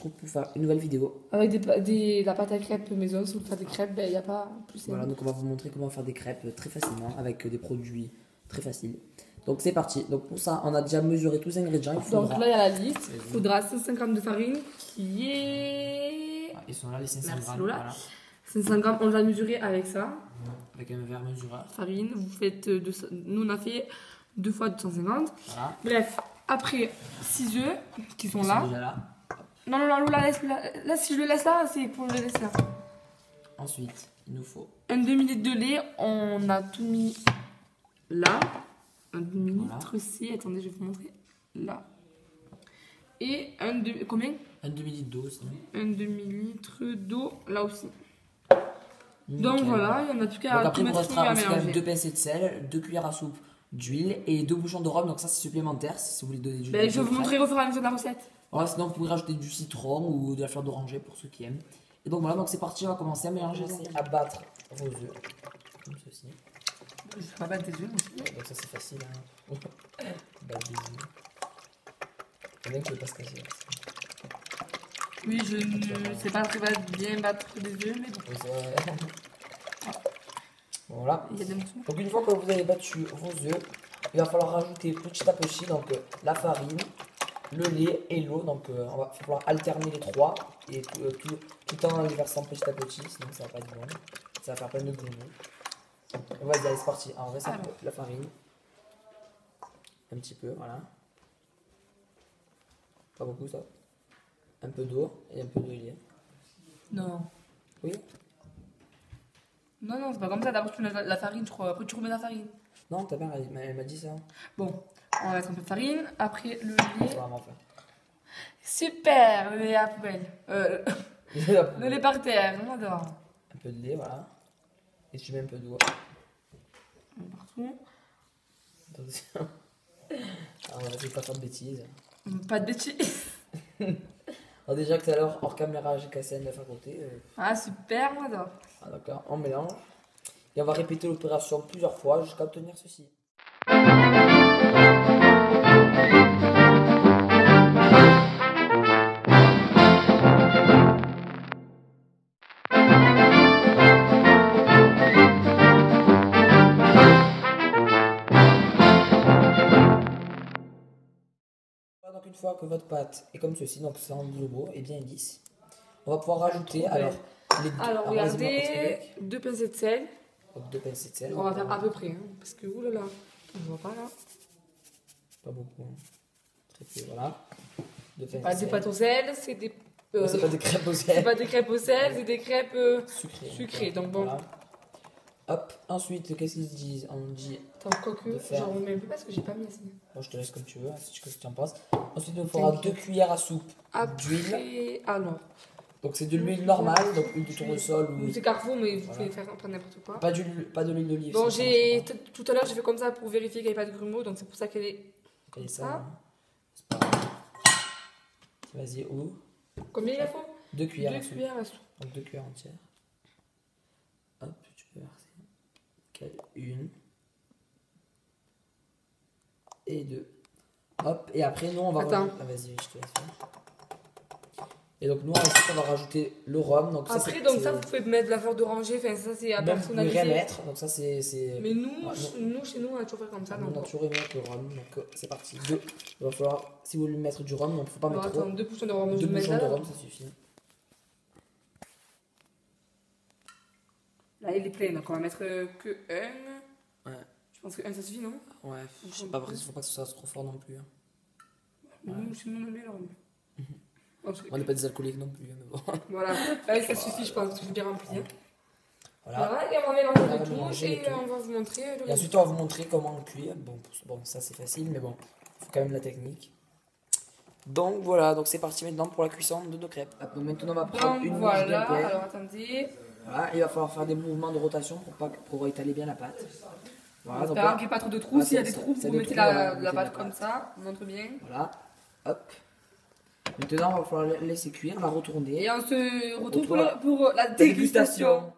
retrouve pour faire une nouvelle vidéo. Avec la pâte à crêpes maison, si vous faites des crêpes, il n'y a pas plus. Voilà, donc on va vous montrer comment faire des crêpes très facilement avec des produits très faciles. Donc c'est parti. Donc pour ça, on a déjà mesuré tous les ingrédients. Donc là, il y a la liste. Il faudra 150 g de farine qui est... Ah, ils sont là les 500 Merci, grammes. Lola. Voilà. 500 g, on l'a mesuré avec ça. Avec un verre mesureur. Farine, vous faites... Nous, on a fait 2 fois 250. Voilà. Bref, après 6 œufs qui sont Ils là. sont déjà là. Non, Lola, laisse. Là, si je le laisse là, c'est pour le laisser là. Ensuite, il nous faut Un demi-litre de lait, on a tout mis là. Un demi-litre voilà. aussi, attendez, je vais vous montrer. Là. Et combien? un demi-litre d'eau aussi. Un demi-litre d'eau là aussi. Nickel. Donc voilà, il n'y en a plus qu'à tout après, il vous mettre restera à aussi quand même mélanger. 2 pincées de sel, 2 cuillères à soupe d'huile et 2 bouchons de rhum. Donc ça, c'est supplémentaire si vous voulez donner du Ben, je vais vous montrer au fur et à mesure de la recette. Voilà, sinon, vous pouvez rajouter du citron ou de la fleur d'oranger pour ceux qui aiment. Et donc voilà, donc c'est parti, on va commencer à mélanger, à battre vos œufs. Comme ceci. Je vais pas battre des œufs aussi. Donc ça, c'est facile. Hein. Battre des œufs. Le mec ne peut pas se casser. Oui, je ne sais pas très bien battre des œufs, mais bon. Oui, c'est vrai. Voilà. Il y a des morceaux. Donc une fois que vous avez battu vos œufs, il va falloir rajouter petit à petit donc, la farine, le lait et l'eau. Donc on va falloir alterner les trois et tout en les versant petit à petit, sinon ça va pas être bon. Ça va faire plein de grenouilles. Vas-y, allez, c'est parti. Alors, on verse un peu la farine. Un petit peu, voilà. Pas beaucoup ça. Un peu d'eau et un peu de lait. Non. Oui. Non, c'est pas comme ça. D'abord, tu mets la farine, je crois. Après, tu remets la farine. Non, ta mère, elle m'a dit ça. Bon, on va mettre un peu de farine. Après, le Ça lait. va vraiment faire. Super, le lait à la poubelle. Le lait par terre, on adore. Un peu de lait, voilà. Et tu mets un peu d'eau. Partout. Attention. Alors, on va essayer de pas faire de bêtises. Pas de bêtises. Alors, déjà que tout à l'heure, hors caméra, j'ai cassé un œuf à côté. Ah, super, on adore. Ah, d'accord, on mélange. Et on va répéter l'opération plusieurs fois jusqu'à obtenir ceci. Donc une fois que votre pâte est comme ceci, donc c'est en globo et bien lisse, on va pouvoir rajouter alors regardez, 2 pincées de sel. Donc 2 pincées de sel. On va faire à peu près, hein, parce que oulala, on ne voit pas là. Pas beaucoup. Hein. Très peu, voilà. 2 pincées Pas des pâtes au sel, c'est des. C'est pas des crêpes au sel. C'est pas des crêpes au sel, c'est des crêpes sucrées. Donc bon. Voilà. Hop, ensuite, qu'est-ce qu'ils se disent? On dit. Attends, quoique, j'en remets un peu parce que j'ai pas mis assez. Bon, je te laisse comme tu veux, si tu en penses. Ensuite, il nous faudra 2 cuillères à soupe d'huile. Alors. Donc, c'est de l'huile normale, donc huile de tournesol ou. C'est Carrefour, mais vous pouvez faire n'importe quoi. Pas de l'huile d'olive. Bon, tout à l'heure, j'ai fait comme ça pour vérifier qu'il n'y avait pas de grumeaux, donc c'est pour ça qu'elle est. Comme ça. Vas-y, où? Combien il faut? 2 cuillères. 2 cuillères à soupe. Donc 2 cuillères entières. Hop, tu peux verser. Une. Et 2. Hop, et après, nous, on va. Attends. Ah, vas-y, je te laisse faire. Et donc, nous, ensuite, on va rajouter le rhum. Donc, ça, après, donc ça, vous pouvez mettre de la fleur d'oranger, enfin, ça, c'est à personnaliser. Vous pouvez rien mettre, donc ça, c'est. Mais nous, chez nous, on a toujours fait comme ça. Nous, on a toujours aimé mettre le rhum, donc c'est parti. Il va falloir, si vous voulez mettre du rhum, il ne faut pas mettre trop. Attends, 2 bouchons de rhum. 2 bouchons de rhum, ça suffit. Là, il est plein, donc on va mettre que 1. Ouais. Je pense que 1, ça suffit, non? Ouais, je sais pas, après, il ne faut pas que ce soit trop fort non plus. Hein. Nous, chez nous, on aime bien le rhum. On n'est pas des alcooliques non plus, mais bon. Voilà, là, ça suffit, je pense, parce que je bien rempli. Hein. Voilà. Et on va mélanger le tout et on va vous montrer le Et ensuite, on va vous montrer comment le cuire. Bon, ça c'est facile, mais bon, il faut quand même la technique. Donc voilà, donc c'est parti maintenant pour la cuisson de nos crêpes. Donc maintenant, on va prendre une mouche bien pleine. Alors attendez. Voilà, il va falloir faire des mouvements de rotation pour étaler bien la pâte. Voilà, donc qu'il n'y ait pas trop de trous. S'il y a des trous, vous mettez la pâte comme ça. On montre bien. Voilà, hop. Maintenant, il va falloir laisser cuire, la retourner. Et on se retrouve pour la dégustation.